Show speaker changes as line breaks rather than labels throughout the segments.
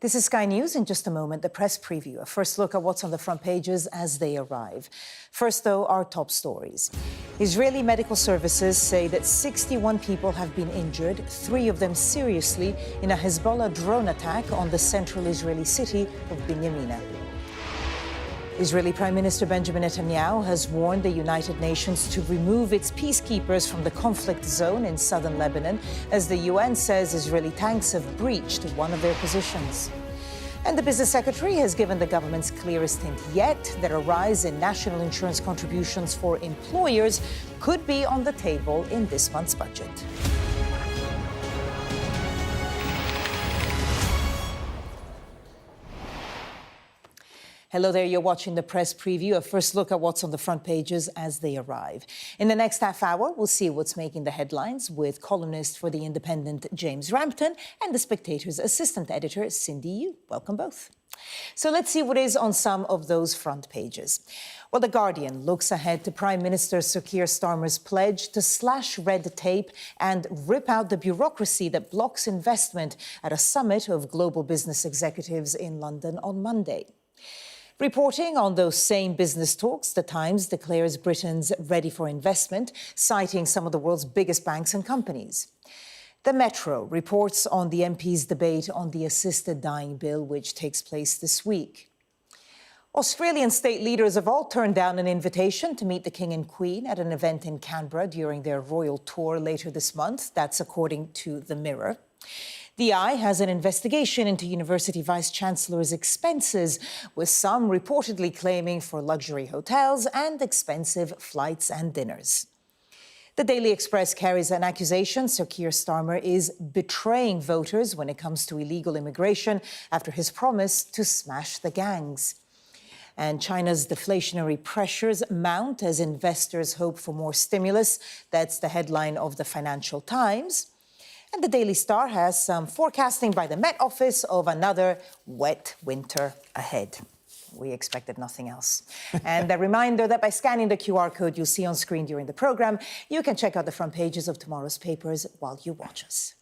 This is Sky News. In just a moment, the press preview. A first look at what's on the front pages as they arrive. First, though, our top stories. Israeli medical services say that 61 people have been injured, 3 of them seriously, in a Hezbollah drone attack on the central Israeli city of Binyamina. Israeli Prime Minister Benjamin Netanyahu has warned the United Nations to remove its peacekeepers from the conflict zone in southern Lebanon, as the UN says Israeli tanks have breached one of their positions. And the business secretary has given the government's clearest hint yet that a rise in national insurance contributions for employers could be on the table in this month's budget. Hello there, you're watching the press preview. A first look at what's on the front pages as they arrive. In the next half hour, we'll see what's making the headlines with columnist for The Independent, James Rampton, and The Spectator's assistant editor, Cindy Yu. Welcome both. So let's see what is on some of those front pages. Well, The Guardian looks ahead to Prime Minister Sir Keir Starmer's pledge to slash red tape and rip out the bureaucracy that blocks investment at a summit of global business executives in London on Monday. Reporting on those same business talks, The Times declares Britain's ready for investment, citing some of the world's biggest banks and companies. The Metro reports on the MP's debate on the assisted dying bill, which takes place this week. Australian state leaders have all turned down an invitation to meet the King and Queen at an event in Canberra during their royal tour later this month. That's according to The Mirror. The Eye has an investigation into University Vice-Chancellor's expenses, with some reportedly claiming for luxury hotels and expensive flights and dinners. The Daily Express carries an accusation Sir Keir Starmer is betraying voters when it comes to illegal immigration after his promise to smash the gangs. And China's deflationary pressures mount as investors hope for more stimulus. That's the headline of the Financial Times. And the Daily Star has some forecasting by the Met Office of another wet winter ahead. We expected nothing else. And a reminder that by scanning the QR code you'll see on screen during the programme, you can check out the front pages of tomorrow's papers while you watch us.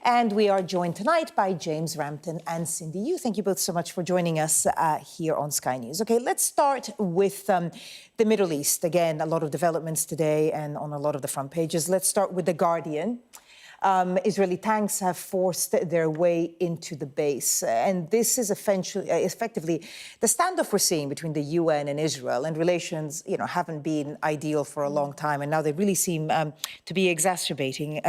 And we are joined tonight by James Rampton and Cindy Yu. Thank you both so much for joining us here on Sky News. OK, let's start with the Middle East. Again, a lot of developments today and on a lot of the front pages. Let's start with The Guardian. Israeli tanks have forced their way into the base. And this is effectively the standoff we're seeing between the UN and Israel. And relations, haven't been ideal for a long time. And now they really seem to be exacerbating.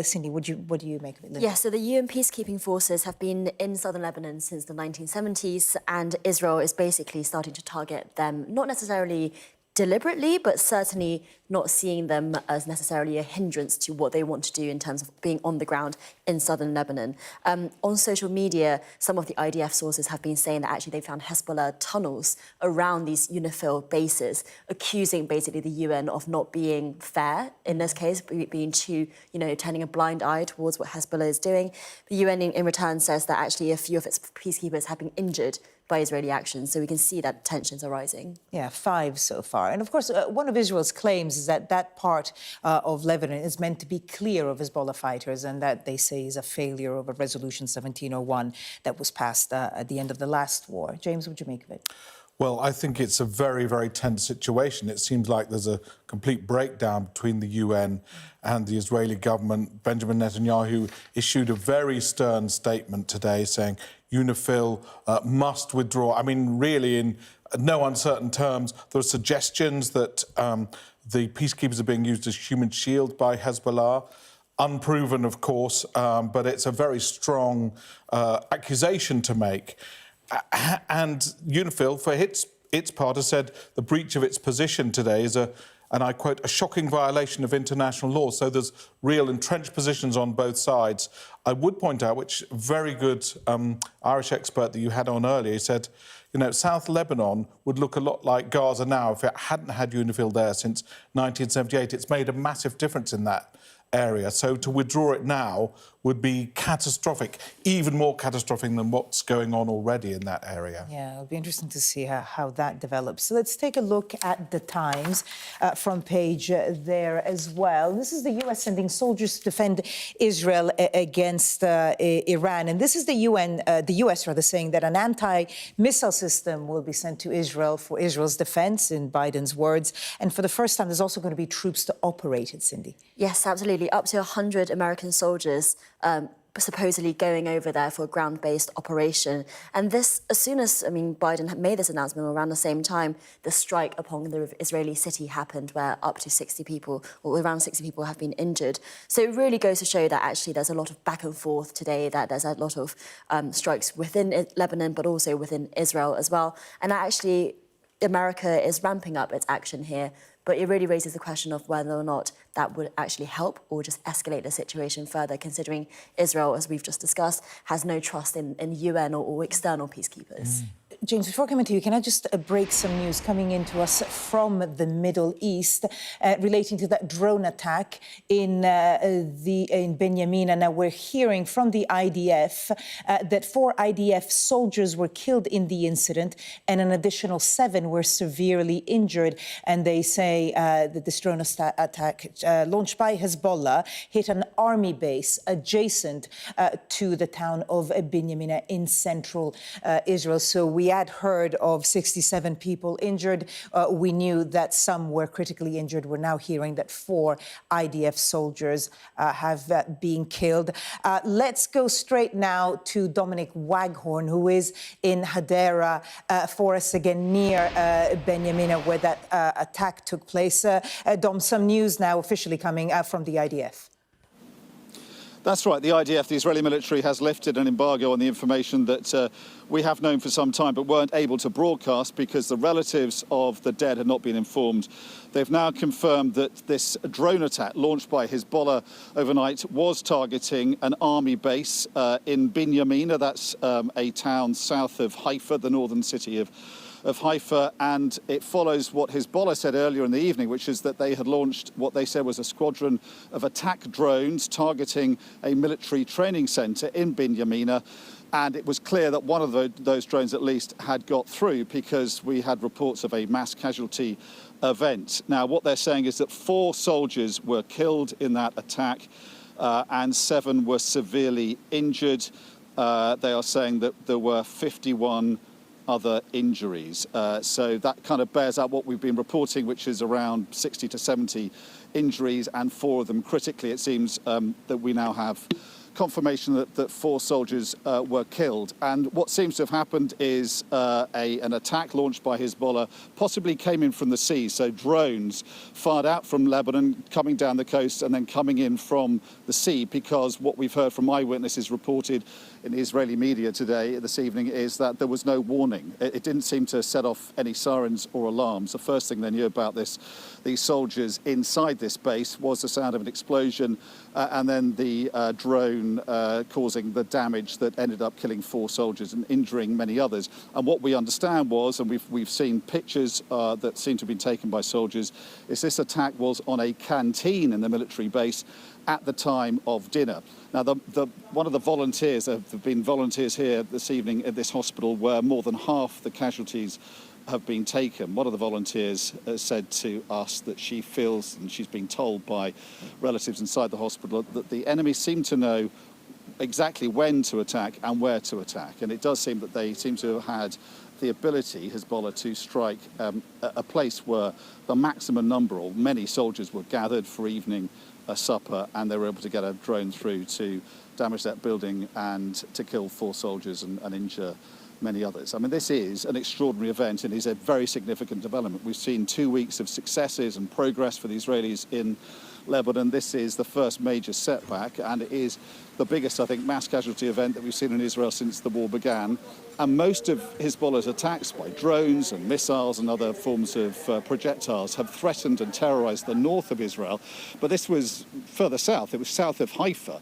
Cindy, what do you make of it?
Yes, so the UN peacekeeping forces have been in southern Lebanon since the 1970s. And Israel is basically starting to target them, not necessarily deliberately, but certainly not seeing them as necessarily a hindrance to what they want to do in terms of being on the ground in southern Lebanon. On social media, some of the IDF sources have been saying that actually they found Hezbollah tunnels around these UNIFIL bases, accusing basically the UN of not being fair in this case, being too, turning a blind eye towards what Hezbollah is doing. The UN in return says that actually a few of its peacekeepers have been injured by Israeli actions, so we can see that tensions are rising. Yeah, 5 so far. And of course, one of Israel's claims is that that part of Lebanon is meant to be clear of Hezbollah fighters, and that they say is a failure of a Resolution 1701 that was passed at the end of the last war. James, what do you make of it?
Well, I think it's a very, very tense situation. It seems like there's a complete breakdown between the UN and the Israeli government. Benjamin Netanyahu issued a very stern statement today saying UNIFIL must withdraw. I mean, really, in no uncertain terms, there are suggestions that the peacekeepers are being used as human shield by Hezbollah. Unproven, of course, but it's a very strong accusation to make. And UNIFIL, for its part, has said the breach of its position today is and I quote, a shocking violation of international law. So there's real entrenched positions on both sides. I would point out, which very good Irish expert that you had on earlier, he said, South Lebanon would look a lot like Gaza now if it hadn't had UNIFIL there since 1978. It's made a massive difference in that area. So to withdraw it now would be catastrophic, even more catastrophic than what's going on already in that area.
Yeah, it'll be interesting to see how that develops. So let's take a look at the Times front page there as well. This is the U.S. sending soldiers to defend Israel against Iran. And this is the U.S. saying that an anti-missile system will be sent to Israel for Israel's defense, in Biden's words. And for the first time, there's also going to be troops to operate it, Cindy.
Yes, absolutely. Up to 100 American soldiers supposedly going over there for a ground-based operation. And this, as soon as, Biden made this announcement, around the same time, the strike upon the Israeli city happened, where up to 60 people, or around 60 people, have been injured. So it really goes to show that actually there's a lot of back and forth today, that there's a lot of strikes within Lebanon, but also within Israel as well. And actually, America is ramping up its action here, but it really raises the question of whether or not that would actually help or just escalate the situation further, considering Israel, as we've just discussed, has no trust in UN or external peacekeepers.
James, before coming to you, can I just break some news coming into us from the Middle East relating to that drone attack in Binyamina? Now, we're hearing from the IDF that 4 IDF soldiers were killed in the incident and an additional 7 were severely injured. And they say that this drone attack launched by Hezbollah hit an army base adjacent to the town of Binyamina in central Israel. So we had heard of 67 people injured. We knew that some were critically injured. We're now hearing that 4 IDF soldiers have been killed. Let's go straight now to Dominic Waghorn, who is in Hadera for us again, near Binyamina, where that attack took place. Dom, some news now officially coming from the IDF.
That's right. The IDF, the Israeli military, has lifted an embargo on the information that we have known for some time but weren't able to broadcast because the relatives of the dead had not been informed. They've now confirmed that this drone attack launched by Hezbollah overnight was targeting an army base in Binyamina. That's a town south of Haifa, the northern city of Haifa, and it follows what Hezbollah said earlier in the evening, which is that they had launched what they said was a squadron of attack drones targeting a military training centre in Binyamina. And it was clear that one of those drones, at least, had got through because we had reports of a mass casualty event. Now, what they're saying is that 4 soldiers were killed in that attack and 7 were severely injured. They are saying that there were 51 other injuries. So that kind of bears out what we've been reporting, which is around 60 to 70 injuries and 4 of them critically. It seems that we now have confirmation that 4 soldiers were killed. And what seems to have happened is an attack launched by Hezbollah possibly came in from the sea. So drones fired out from Lebanon, coming down the coast and then coming in from the sea, because what we've heard from eyewitnesses reported in Israeli media this evening, is that there was no warning. It didn't seem to set off any sirens or alarms. The first thing they knew about these soldiers inside this base was the sound of an explosion and then the drone causing the damage that ended up killing 4 soldiers and injuring many others. And what we understand was, and we've seen pictures that seem to have been taken by soldiers, is this attack was on a canteen in the military base at the time of dinner. Now, one of the volunteers, there have been volunteers here this evening at this hospital where more than half the casualties have been taken. One of the volunteers said to us that she feels, and she's been told by relatives inside the hospital, that the enemy seem to know exactly when to attack and where to attack. And it does seem that they seem to have had the ability, Hezbollah, to strike a place where the maximum number, or many soldiers, were gathered for evening supper, and they were able to get a drone through to damage that building and to kill 4 soldiers and injure many others. I mean, this is an extraordinary event and is a very significant development. We've seen 2 weeks of successes and progress for the Israelis in Lebanon. This is the first major setback, and it is the biggest, I think, mass casualty event that we've seen in Israel since the war began. And most of Hezbollah's attacks by drones and missiles and other forms of projectiles have threatened and terrorized the north of Israel. But this was further south. It was south of Haifa.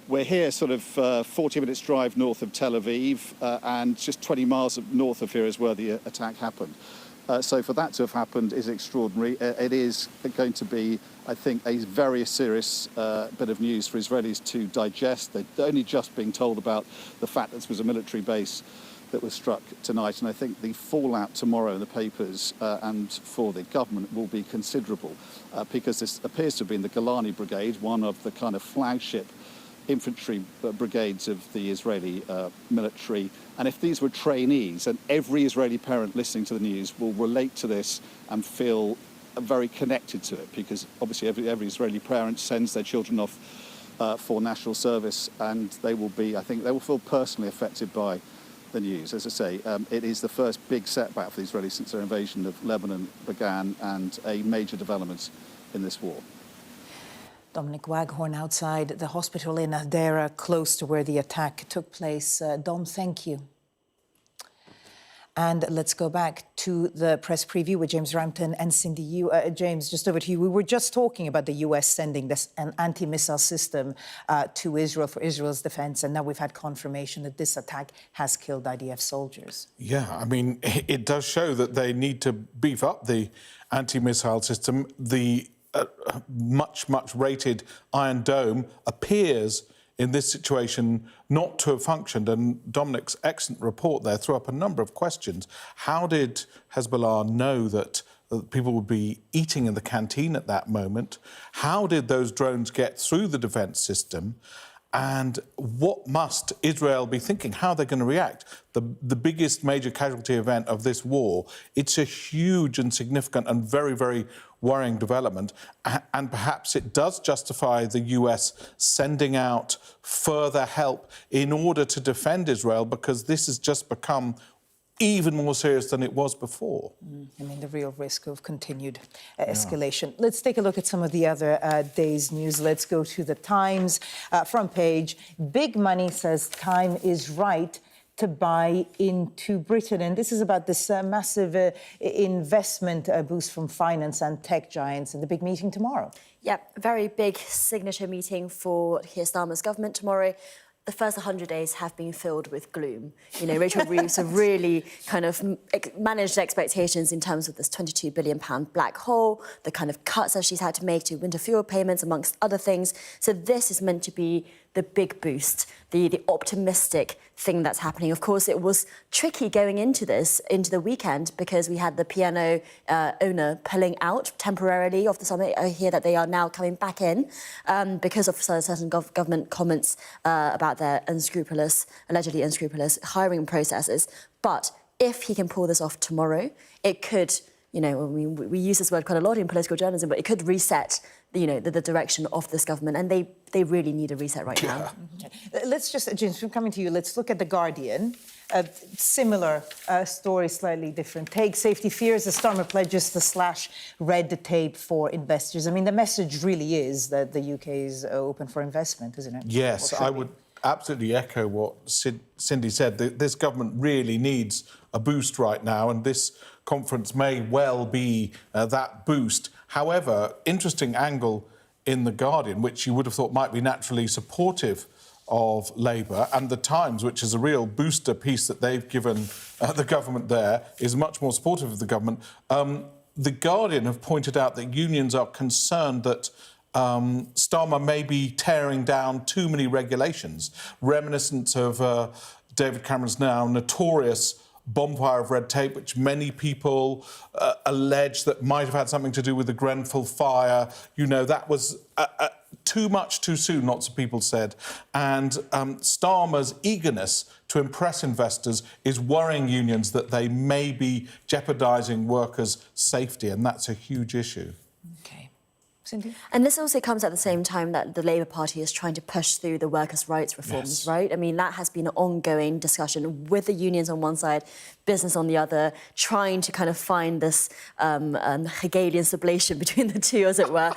We're here sort of 40 minutes drive north of Tel Aviv, and just 20 miles north of here is where the attack happened. So for that to have happened is extraordinary. It is going to be, I think, a very serious bit of news for Israelis to digest. They're only just being told about the fact that this was a military base that was struck tonight, and I think the fallout tomorrow in the papers and for the government will be considerable because this appears to have been the Golani Brigade, one of the kind of flagship infantry brigades of the Israeli military. And if these were trainees, and every Israeli parent listening to the news will relate to this and feel very connected to it, because obviously every Israeli parent sends their children off for national service, and they will be, I think, they will feel personally affected by the news. As I say, it is the first big setback for the Israelis since their invasion of Lebanon began, and a major development in this war.
Dominic Waghorn outside the hospital in Hadera, close to where the attack took place. Dom, thank you. And let's go back to the press preview with James Rampton and Cindy. James, just over to you. We were just talking about the U.S. sending an anti-missile system to Israel for Israel's defense, and now we've had confirmation that this attack has killed IDF soldiers.
Yeah, I mean, it does show that they need to beef up the anti-missile system. The much rated Iron Dome appears in this situation not to have functioned, and Dominic's excellent report there threw up a number of questions. How did Hezbollah know that people would be eating in the canteen at that moment? How did those drones get through the defence system? And what must Israel be thinking? How they're going to react? The biggest major casualty event of this war, it's a huge and significant and very worrying development. And perhaps it does justify the US sending out further help in order to defend Israel, because this has just become even more serious than it was before.
I mean, the real risk of continued escalation. Yeah. Let's take a look at some of the other day's news. Let's go to the Times front page. Big money says time is right to buy into Britain. And this is about this massive investment boost from finance and tech giants in the big meeting tomorrow.
Yeah, a very big signature meeting for Keir Starmer's government tomorrow. The first 100 days have been filled with gloom. You know, Rachel Reeves have really kind of managed expectations in terms of this £22 billion black hole, the kind of cuts that she's had to make to winter fuel payments, amongst other things. So this is meant to be the big boost, the optimistic thing that's happening. Of course, it was tricky going into the weekend, because we had the piano owner pulling out temporarily of the summit. I hear that they are now coming back in because of certain government comments about their allegedly unscrupulous hiring processes. But if he can pull this off tomorrow, it could, you know, I mean, we use this word quite a lot in political journalism, but it could reset, you know, the direction of this government, and they really need a reset right now.
Okay. Let's just, James, we're coming to you. Let's look at The Guardian. Similar story, slightly different take. Safety fears as Starmer pledges to slash red tape for investors. I mean, the message really is that the UK is open for investment, isn't it?
Yes, I would absolutely echo what Cindy said. This government really needs a boost right now, and this conference may well be that boost. However, interesting angle in The Guardian, which you would have thought might be naturally supportive of Labour, and The Times, which is a real booster piece that they've given the government there, is much more supportive of the government. The Guardian have pointed out that unions are concerned that Starmer may be tearing down too many regulations, reminiscent of David Cameron's now notorious bonfire of red tape, which many people allege that might have had something to do with the Grenfell fire. You know, that was too much too soon, lots of people said. And Starmer's eagerness to impress investors is worrying unions that they may be jeopardising workers' safety, and that's a huge issue.
OK. Cindy?
And this also comes at the same time that the Labour Party is trying to push through the workers' rights reforms, right? I mean, that has been an ongoing discussion with the unions on one side, business on the other, trying to kind of find this Hegelian sublation between the two, as it were.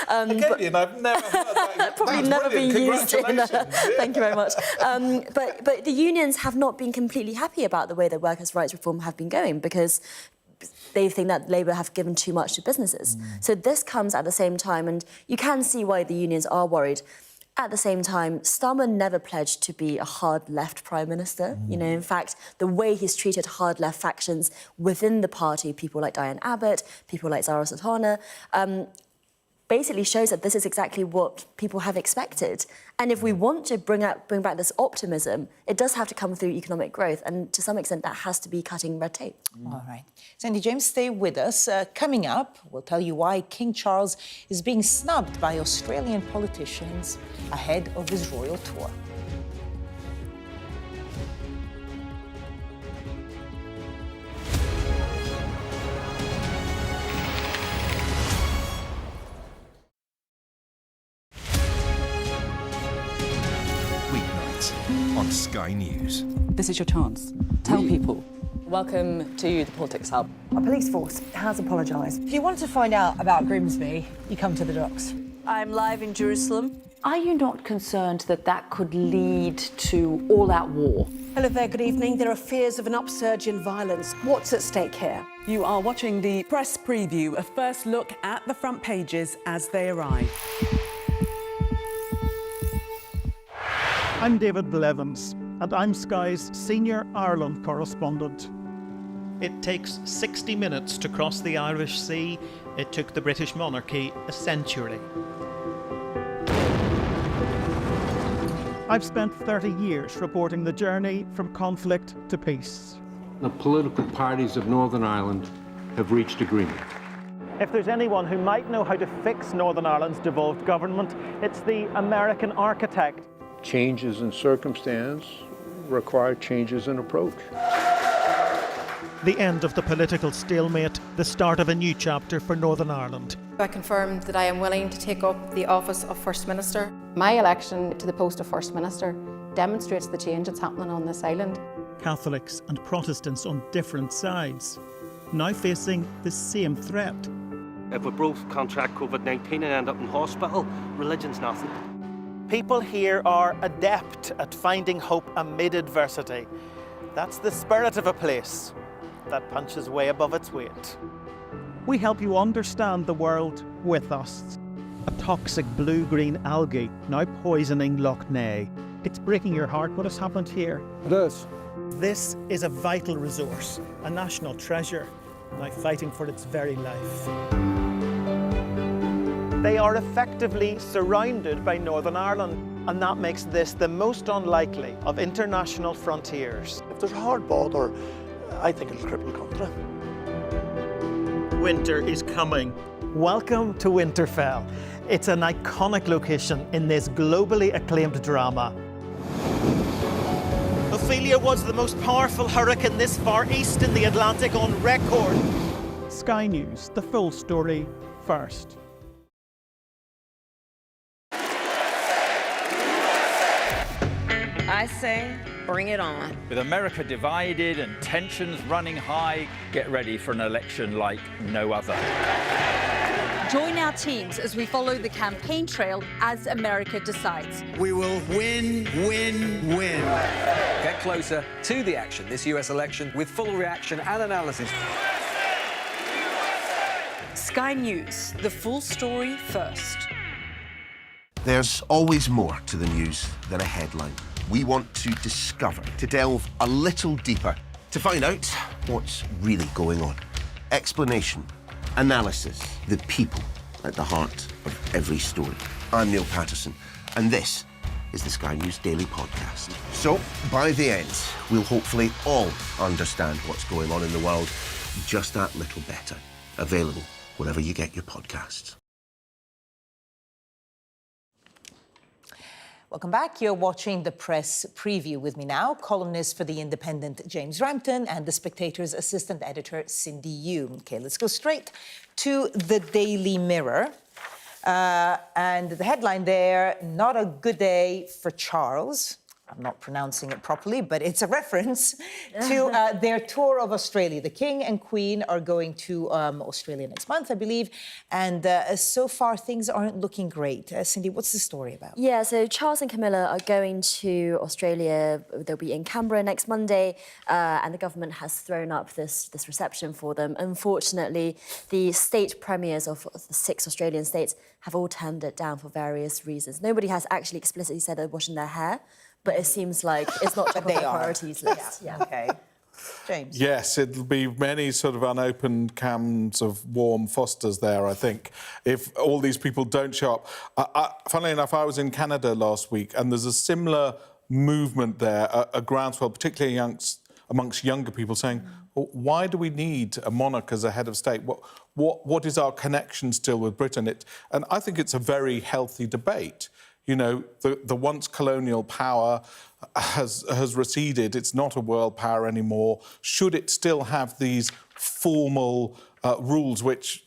Hegelian, I've never heard that.
Probably never been used in Thank you very much. But the unions have not been completely happy about the way the workers' rights reform have been going, because they think that Labour have given too much to businesses. So this comes at the same time, and you can see why the unions are worried. At the same time, Starmer never pledged to be a hard left prime minister. You know, in fact, the way he's treated hard left factions within the party, people like Diane Abbott, people like Zara Sultana, basically shows that this is exactly what people have expected. And if we want to bring back this optimism, it does have to come through economic growth. And to some extent, that has to be cutting red tape.
All right. Sandy James, stay with us. Coming up, we'll tell you why King Charles is being snubbed by Australian politicians ahead of his royal tour.
On Sky News.
This is your chance. Tell people.
Welcome to the Politics Hub.
Our police force has apologised.
If you want to find out about Grimsby, you come to the docks.
I'm live in Jerusalem.
Are you not concerned that that could lead to all-out war?
Hello there, good evening. There are fears of an upsurge in violence. What's at stake here?
You are watching the press preview, a first look at the front pages as they arrive.
I'm David Blevins, and I'm Sky's senior Ireland correspondent. It takes 60 minutes to cross the Irish Sea. It took the British monarchy a century. I've spent 30 years reporting the journey from conflict to peace.
The political parties of Northern Ireland have reached agreement.
If there's anyone who might know how to fix Northern Ireland's devolved government, it's the American architect.
Changes in circumstance require changes in approach.
The end of the political stalemate, the start of a new chapter for Northern Ireland.
I confirm that I am willing to take up the office of First Minister. My election to the post of First Minister demonstrates the change that's happening on this island.
Catholics and Protestants on different sides, now facing the same threat.
If we both contract COVID-19 and end up in hospital, religion's nothing.
People here are adept at finding hope amid adversity. That's the spirit of a place that punches way above its weight. We help you understand the world with us. A toxic blue-green algae now poisoning Loch Ness. It's breaking your heart what has happened here.
It is.
This is a vital resource, a national treasure, now fighting for its very life. They are effectively surrounded by Northern Ireland, and that makes this the most unlikely of international frontiers.
If there's a hard border, I think it'll cripple the country.
Winter is coming. Welcome to Winterfell. It's an iconic location in this globally acclaimed drama. Ophelia was the most powerful hurricane this far east in the Atlantic on record. Sky News, the full story first.
I say, bring it on.
With America divided and tensions running high, get ready for an election like no other.
Join our teams as we follow the campaign trail as America decides.
We will win, win, win. Get closer to the action this US election with full reaction and analysis.
Sky News, the full story first.
There's always more to the news than a headline. We want to discover, to delve a little deeper, to find out what's really going on. Explanation, analysis, the people at the heart of every story. I'm Neil Patterson, and this is the Sky News Daily Podcast. So, by the end, we'll hopefully all understand what's going on in the world just that little better. Available wherever you get your podcasts.
Welcome back. You're watching the press preview with me now. Columnist for The Independent, James Rampton, and The Spectator's assistant editor, Cindy Yu. Okay, let's go straight to the Daily Mirror. And the headline there, not a good day for Charles. I'm not pronouncing it properly, but it's a reference to their tour of Australia. The King and Queen are going to Australia next month, I believe, and so far things aren't looking great. Cindy, what's the story about?
Yeah, so Charles and Camilla are going to Australia. They'll be in Canberra next Monday, and the government has thrown up this reception for them. Unfortunately, the state premiers of the 6 Australian states have all turned it down for various reasons. Nobody has actually explicitly said they're washing their hair, but it seems like it's not top of the priorities list. Yeah.
Okay. James?
Yes, it'll be many sort of unopened cans of warm Fosters there, I think, if all these people don't show up. Funnily enough, I was in Canada last week, and there's a similar movement there, a groundswell, particularly amongst younger people, saying, well, why do we need a monarch as a head of state? What is our connection still with Britain? And I think it's a very healthy debate. You know, the once colonial power has receded. It's not a world power anymore. Should it still have these formal rules which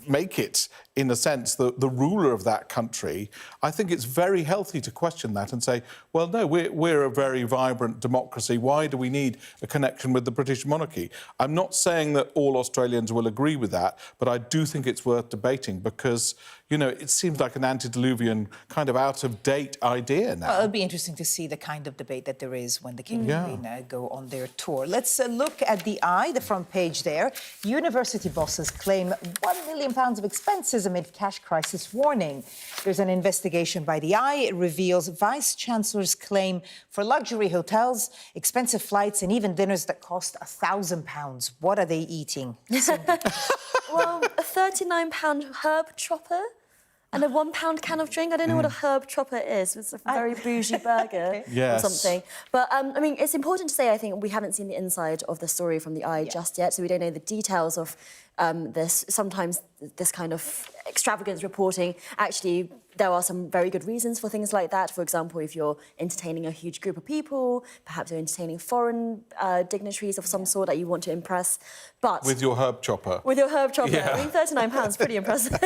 make it, in a sense, the ruler of that country? I think it's very healthy to question that and say, well, no, we're a very vibrant democracy. Why do we need a connection with the British monarchy? I'm not saying that all Australians will agree with that, but I do think it's worth debating because, you know, it seems like an antediluvian kind of out-of-date idea now.
Well, it'll be interesting to see the kind of debate that there is when the King and Queen go on their tour. Let's look at the Eye, the front page there. University bosses claim £1 million of expenses amid cash crisis warning. There's an investigation by the Eye. It reveals Vice-Chancellor's claim for luxury hotels, expensive flights and even dinners that cost £1,000. What are they eating?
Well, a £39 herb chopper and a £1 can of drink. I don't know what a herb chopper is. It's a very bougie burger or something. But, I mean, it's important to say, I think, we haven't seen the inside of the story from the Eye just yet, so we don't know the details of this. Sometimes this kind of extravagance reporting, actually, there are some very good reasons for things like that. For example, if you're entertaining a huge group of people, perhaps you're entertaining foreign dignitaries of some sort that you want to impress. But
with your herb chopper.
With your herb chopper.
Yeah.
I mean, £39, pretty impressive.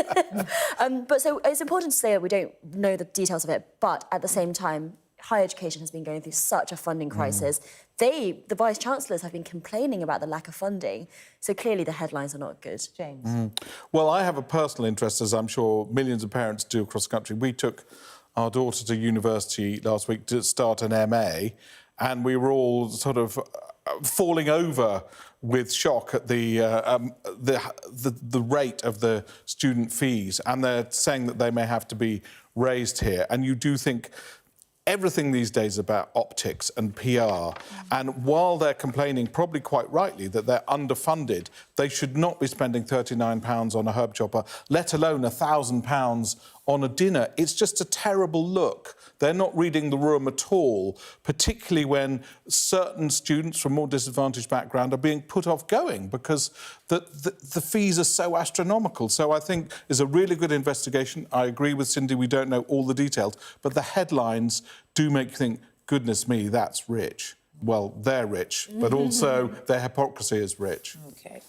But so it's important to say that we don't know the details of it, but at the same time, higher education has been going through such a funding crisis. The Vice-Chancellors have been complaining about the lack of funding, so clearly the headlines are not good.
James?
Well, I have a personal interest, as I'm sure millions of parents do across the country. We took our daughter to university last week to start an MA, and we were all sort of falling over with shock at the rate of the student fees, and they're saying that they may have to be raised here. And you do think everything these days is about optics and PR. And while they're complaining, probably quite rightly, that they're underfunded, they should not be spending £39 on a herb chopper, let alone £1,000 on a dinner. It's just a terrible look. They're not reading the room at all, particularly when certain students from more disadvantaged background are being put off going because the fees are so astronomical. So I think it's a really good investigation. I agree with Cindy, we don't know all the details, but the headlines do make you think, goodness me, that's rich. Well, they're rich, but also their hypocrisy is rich.
OK.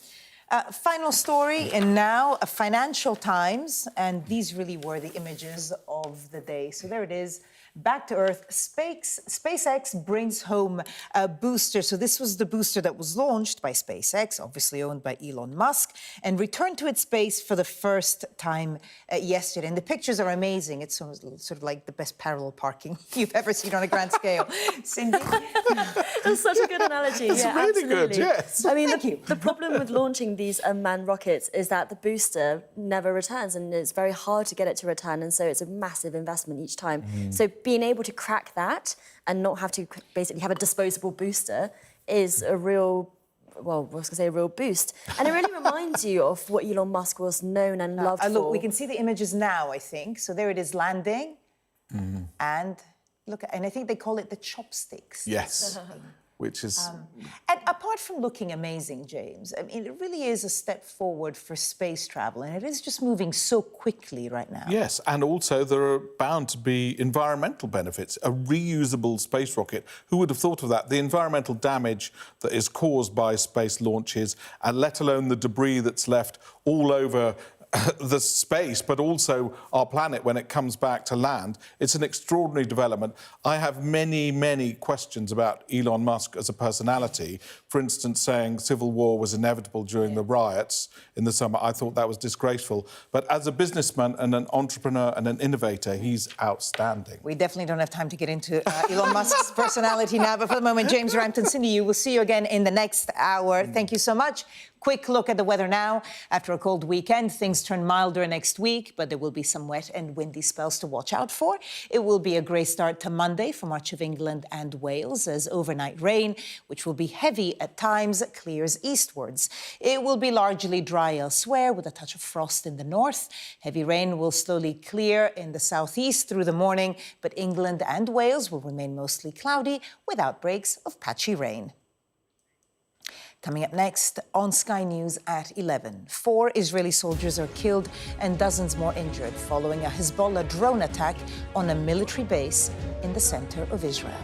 Final story, and now Financial Times, and these really were the images of the day. So there it is. Back to Earth, SpaceX brings home a booster. So this was the booster that was launched by SpaceX, obviously owned by Elon Musk, and returned to its base for the first time yesterday. And the pictures are amazing. It's sort of like the best parallel parking you've ever seen on a grand scale. Cindy?
That's such a good analogy.
It's really
absolutely
good, yes.
I mean, the problem with launching these unmanned rockets is that the booster never returns, and it's very hard to get it to return, and so it's a massive investment each time. So being able to crack that and not have to basically have a disposable booster is a real, well, I was going to say a real boost. And it really reminds you of what Elon Musk was known and loved for.
Look, we can see the images now, I think. So there it is landing. And look, and I think they call it the chopsticks.
Yes. Which is...
and apart from looking amazing, James, I mean, it really is a step forward for space travel, and it is just moving so quickly right now.
Yes, and also there are bound to be environmental benefits. A reusable space rocket, who would have thought of that? The environmental damage that is caused by space launches, and let alone the debris that's left all over the space, but also our planet when it comes back to land. It's an extraordinary development. I have many, many questions about Elon Musk as a personality. For instance, saying civil war was inevitable during the riots in the summer. I thought that was disgraceful. But as a businessman and an entrepreneur and an innovator, he's outstanding.
We definitely don't have time to get into Elon Musk's personality now, but for the moment, James Rampton, Cindy, you will see you again in the next hour. Thank you so much. Quick look at the weather now. After a cold weekend, things turn milder next week, but there will be some wet and windy spells to watch out for. It will be a grey start to Monday for much of England and Wales, as overnight rain, which will be heavy at times, clears eastwards. It will be largely dry elsewhere, with a touch of frost in the north. Heavy rain will slowly clear in the southeast through the morning, but England and Wales will remain mostly cloudy, with outbreaks of patchy rain. Coming up next on Sky News at 11, 4 Israeli soldiers are killed and dozens more injured following a Hezbollah drone attack on a military base in the center of Israel.